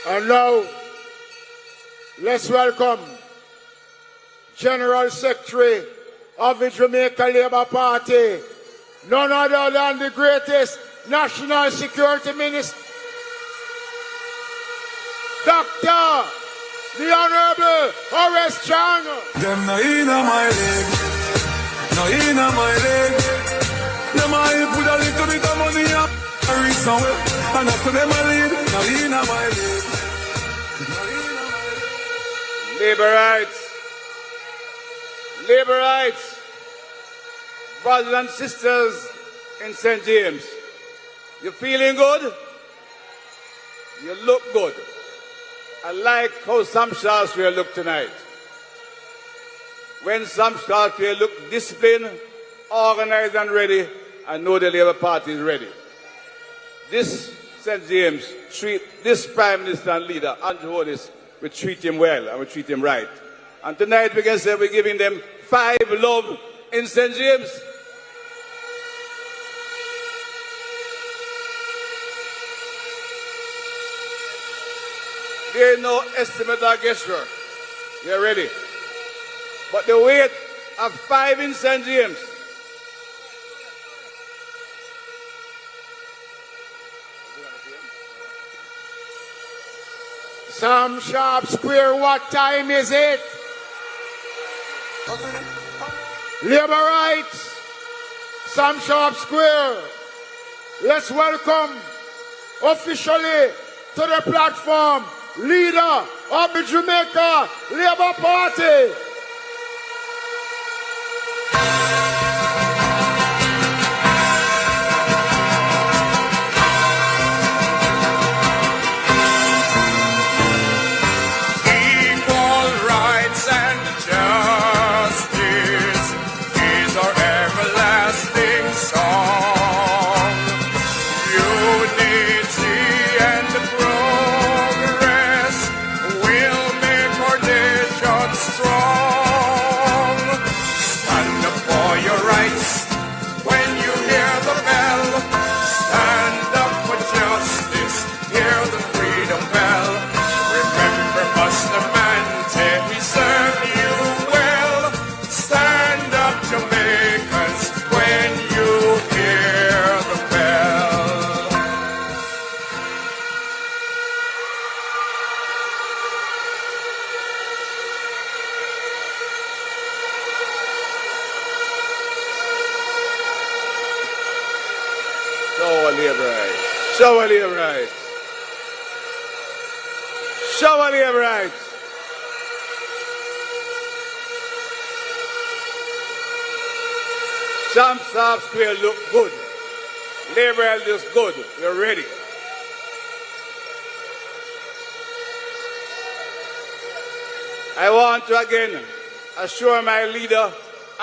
And now, let's welcome General Secretary of the Jamaica Labour Party, none other than the greatest National Security Minister, Dr. the Honorable Horace Chang. Them no inna my leg, no inna my leg. Them I put a little bit of money up, carry somewhere, and after them I lead, no inna my leg, no inna my leg. Labour rights, labour rights, brothers and sisters in St. James. You feeling good? You look good. I like how some Sharpe will look tonight. When some Sharpe will look disciplined, organized and ready, I know the Labour Party is ready. This St. James treat this Prime Minister and leader, Andrew Horace, we treat him well and we treat him right. And tonight we can say we're giving them 5 love in St. James. There is no estimate or guesswork. We are ready. But the weight of 5 in St. James. Sam Sharpe Square, what time is it? Labour rights, Sam Sharpe Square. Let's welcome officially to the platform leader of the Jamaica Labour Party. Show a Labour rights. Show a Labour rights. Sam Sharpe Square look good. Labour health is good. We're ready. I want to again assure my leader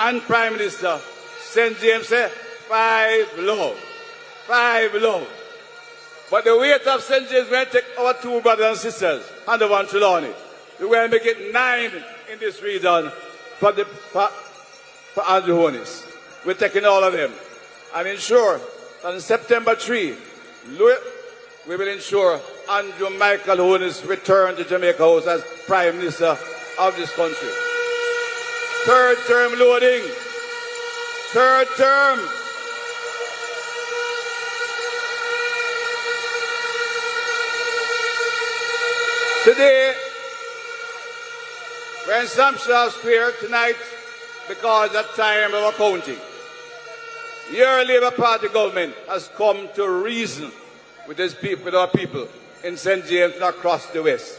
and Prime Minister, St. James, 5 love. 5 love. But the weight of St. James, we're going to take our 2 brothers and sisters, under one Trelawney. We're going to make it 9 in this region for Andrew Horace. We're taking all of them. And ensure that on September 3, we will ensure Andrew Michael Horace return to Jamaica House as Prime Minister of this country. 3rd term loading. 3rd term. Today, we're in Sam Sharpe Square tonight because that time of accounting. Your Labour Party government has come to reason with our people in St. James and across the West.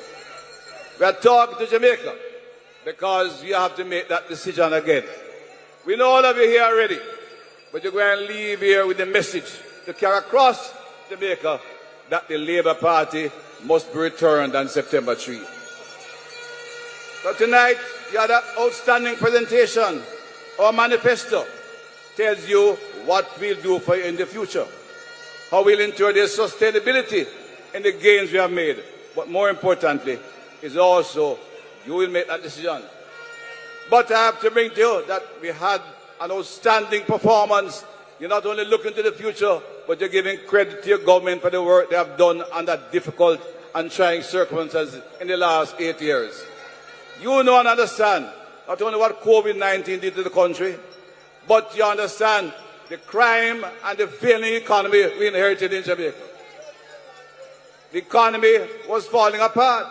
We are talking to Jamaica because you have to make that decision again. We know all of you here already, but you're going to leave here with the message to carry across Jamaica that the Labour Party must be returned on September 3. So tonight, you had an outstanding presentation. Our manifesto tells you what we'll do for you in the future, how we'll ensure there's sustainability in the gains we have made. But more importantly, is also you will make that decision. But I have to bring to you that we had an outstanding performance. You're not only looking to the future, but you're giving credit to your government for the work they have done under difficult and trying circumstances in the last 8 years. You know and understand not only what COVID-19 did to the country, but you understand the crime and the failing economy we inherited in Jamaica. The economy was falling apart.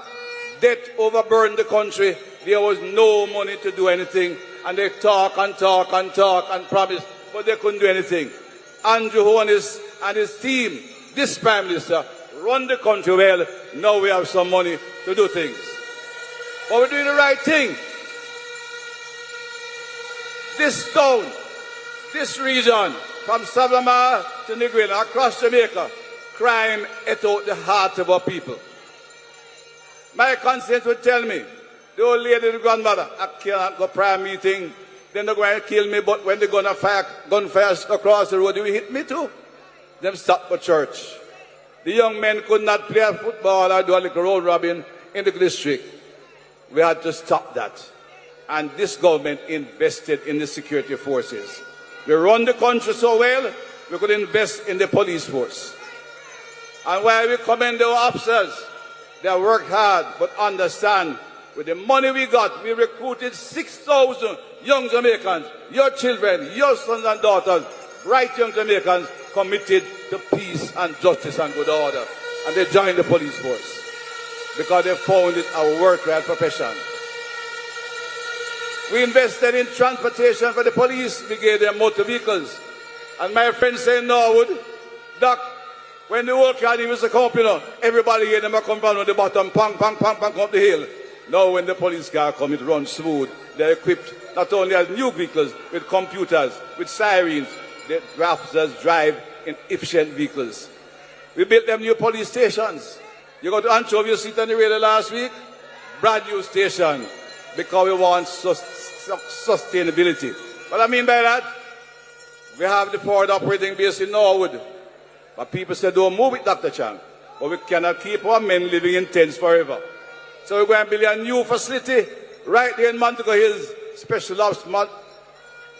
Debt overburdened the country. There was no money to do anything. And they talk and talk and talk and promise, but they couldn't do anything. Andrew Horace and his team, this Prime Minister, run the country well. Now we have some money to do things. But we're doing the right thing. This town, this region, from Savannah to Negril, across Jamaica, crime ate out the heart of our people. My conscience would tell me, the old lady, the grandmother, I can't go prayer meeting, then they're going to kill me, but when they're going to fire gunfire across the road, they will hit me too. Them stop for church. The young men could not play football or do a little road robbing in the district. We had to stop that. And this government invested in the security forces. We run the country so well, we could invest in the police force. And while we commend our officers, they work hard, but understand, with the money we got, we recruited 6,000 young Jamaicans, your children, your sons and daughters, bright young Jamaicans committed to peace and justice and good order. And they joined the police force because they found it a worthwhile profession. We invested in transportation for the police. We gave them motor vehicles. And my friend said, Norwood, Doc, when the whole academy was to come up, you know, everybody here, them come down on the bottom, pang, pang, pang, pang, up the hill. Now when the police car come, it runs smooth. They're equipped not only as new vehicles, with computers, with sirens. The officers drive in efficient vehicles. We built them new police stations. You go to Anchovy, you sit on the radio last week, brand new station, because we want sustainability. What I mean by that, we have the forward operating base in Norwood. But people say, don't move it, Dr. Chang. But we cannot keep our men living in tents forever. So we're going to build a new facility right there in Montego Hills, Special Ops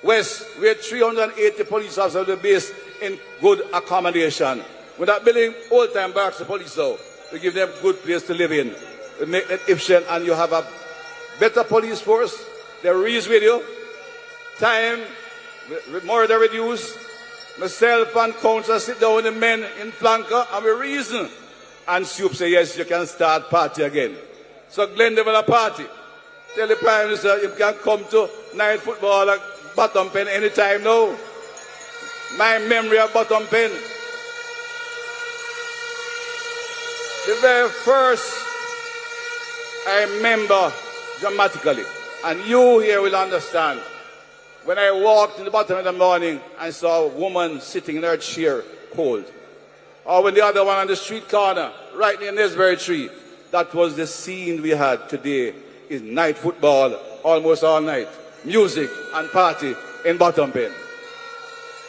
West, where 380 police officers will be based in good accommodation. We're not building old-time barracks of police, though. We give them a good place to live in. We make it efficient, and you have a better police force. They reason with you. Time, murder reduced. Myself and council sit down with the men in flanker, and we reason. And Soup say, yes, you can start party again. So Glenn develop a party. Tell the Prime Minister you can come to night football at Bottom Pen anytime now. My memory of Bottom Pen. The very first I remember dramatically, and you here will understand, when I walked in the bottom of the morning and saw a woman sitting in her chair, cold. Or when the other one on the street corner, right near Nesbury Tree. That was the scene we had today, is night football, almost all night. Music and party in Bottom Pen.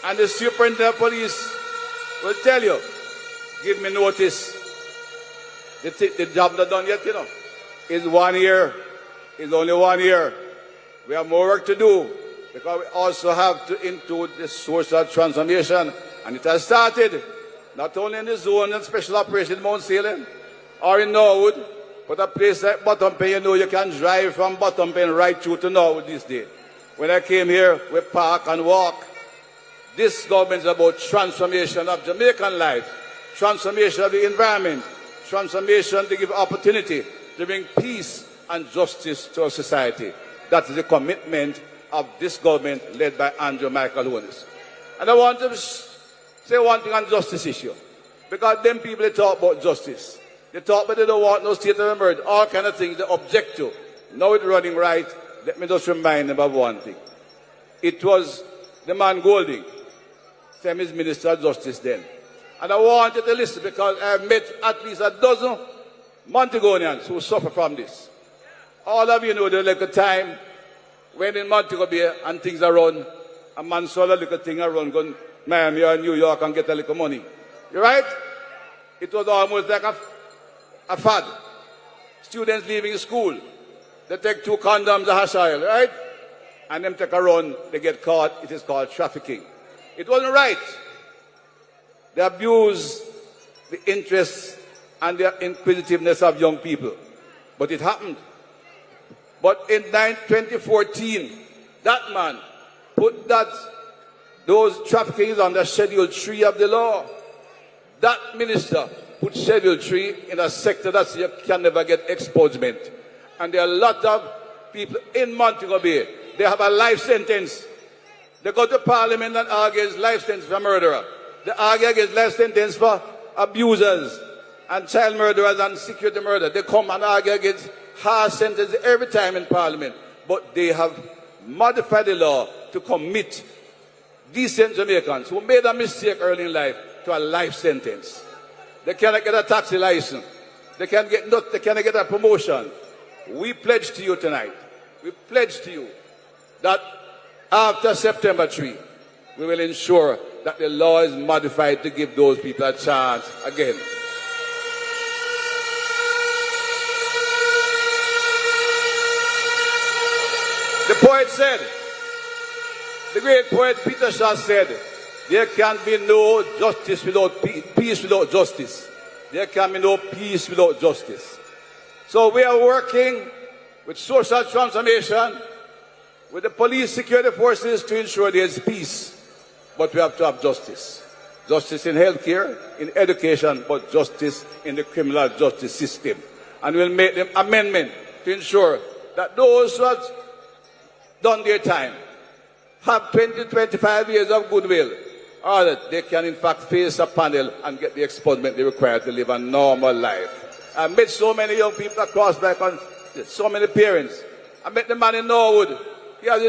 And the superintendent of police will tell you, give me notice. The job not done yet, you know. It's 1 year. It's only 1 year. We have more work to do, because we also have to include the social transformation. And it has started, not only in the zone and special operation in Mount Salem, or in Norwood, but a place like Bottom Pen, you know, you can drive from Bottom Pen right through to Norwood this day. When I came here, we park and walk. This government is about transformation of Jamaican life, transformation of the environment, transformation to give opportunity to bring peace and justice to our society. That is the commitment of this government led by Andrew Michael Horace. And I want to say one thing on justice issue, because them people, they talk about justice. They talk, but they don't want no state of emergency, all kind of things they object to. Now it's running right. Let me just remind them of one thing. It was the man Golding, same as Minister of Justice then. And I want you to listen, because I have met at least a dozen Montegonians who suffer from this. All of you know the little time when in Montego Bay and things are run, a man saw a little thing around, go to Miami or New York and get a little money. You right? It was almost like a fad. Students leaving school, they take 2 condoms, a hash oil, right? And them take a run, they get caught. It is called trafficking. It wasn't right. They abuse the interests and the inquisitiveness of young people. But it happened. But in 2014, that man put those traffickings under Schedule 3 of the law. That minister put Schedule 3 in a sector that you can never get exposement. And there are a lot of people in Montego Bay. They have a life sentence. They go to Parliament and argue against life sentence for murderer. They argue against life sentence for abusers and child murderers and security murder. They come and argue against harsh sentences every time in Parliament. But they have modified the law to commit decent Jamaicans who made a mistake early in life to a life sentence. They cannot get a taxi license. They cannot get a promotion. We pledge to you tonight. We pledge to you that after September 3, we will ensure that the law is modified to give those people a chance again. The poet said, the great poet Peter Shaw said, there can be no justice without peace without justice. There can be no peace without justice. So we are working with social transformation, with the police security forces to ensure there is peace. But we have to have justice. Justice in healthcare, in education, but justice in the criminal justice system. And we'll make the amendment to ensure that those who have done their time have 20, 25 years of goodwill, or that they can in fact face a panel and get the expungement they require to live a normal life. I met so many young people across the country, so many parents. I met the man in Norwood. He has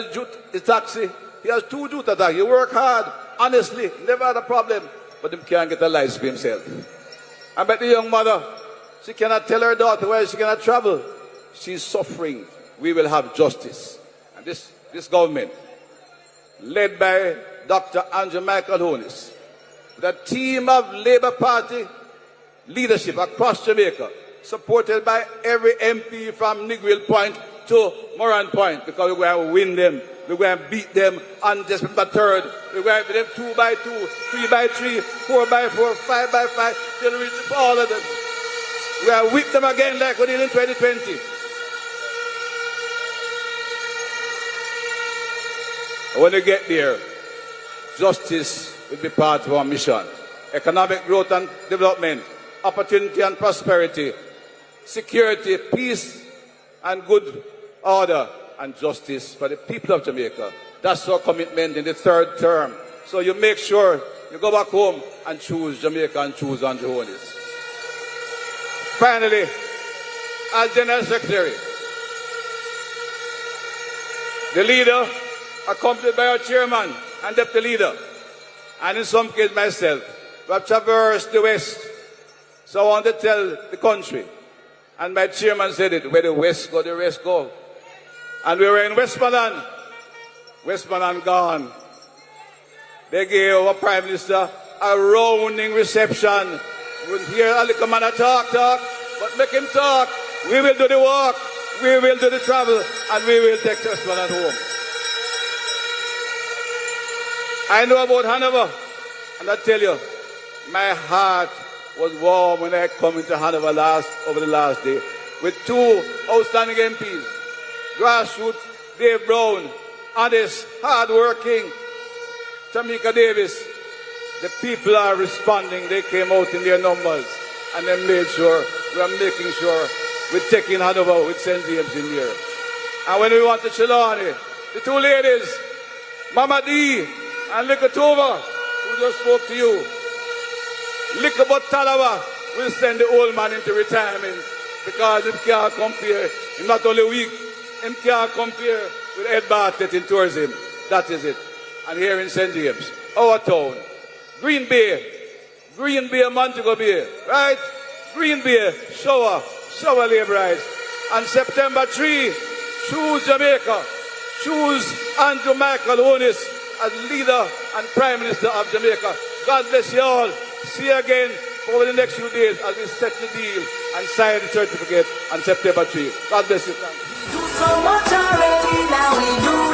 his taxi. He has 2 jute taxis. He work hard, honestly, never had a problem, but he can't get a license for himself. I met the young mother. She cannot tell her daughter where she cannot travel. She's suffering. We will have justice. And this government, led by Dr. Andrew Michael Horace, with a team of Labour Party leadership across Jamaica, supported by every MP from Nigwil Point to Moran Point, because we're going to win them, we're going to beat them on just the 3rd, we're going to beat them 2 by 2, 3 by 3, 4 by 4, 5 by 5, till we reach all of them. We're going to whip them again like we did in 2020. When we get there, justice will be part of our mission. Economic growth and development, opportunity and prosperity, security, peace and good order, and justice for the people of Jamaica. That's our commitment in the 3rd term. So you make sure you go back home and choose Jamaica and choose Andrew Horace. Finally, as General Secretary, the leader, accompanied by our chairman and deputy leader, and in some cases myself, we have traversed the West. So I want to tell the country, and my chairman said it, where the West go, the rest go. And we were in Westmoreland gone. They gave our Prime Minister a rounding reception. We will hear a little man talk, but make him talk. We will do the work, we will do the travel, and we will take Westmoreland home. I know about Hanover, and I tell you, my heart was warm when I come into Hanover over the last day with 2 outstanding MPs, grassroots, Dave Brown, honest, hard-working, Tamika Davis. The people are responding. They came out in their numbers, and they made sure, we are making sure we're taking Hanover with St. James in here. And when we want to Chilani, the 2 ladies, Mama D and Liquor Tova, who just spoke to you. Liquor but Talawa will send the old man into retirement because he can't compare. He's not only weak, he can't compare with Ed Bartlett in tourism. That is it. And here in St. James, our town, Green Bay, Montego Bay, right? Green Bay, shower laborers. And September 3, choose Jamaica, choose Andrew Michael Horace as leader and Prime Minister of Jamaica. God bless you all. See you again over the next few days as we set the deal and sign the certificate on September 3. God bless you. Do so much already, now we do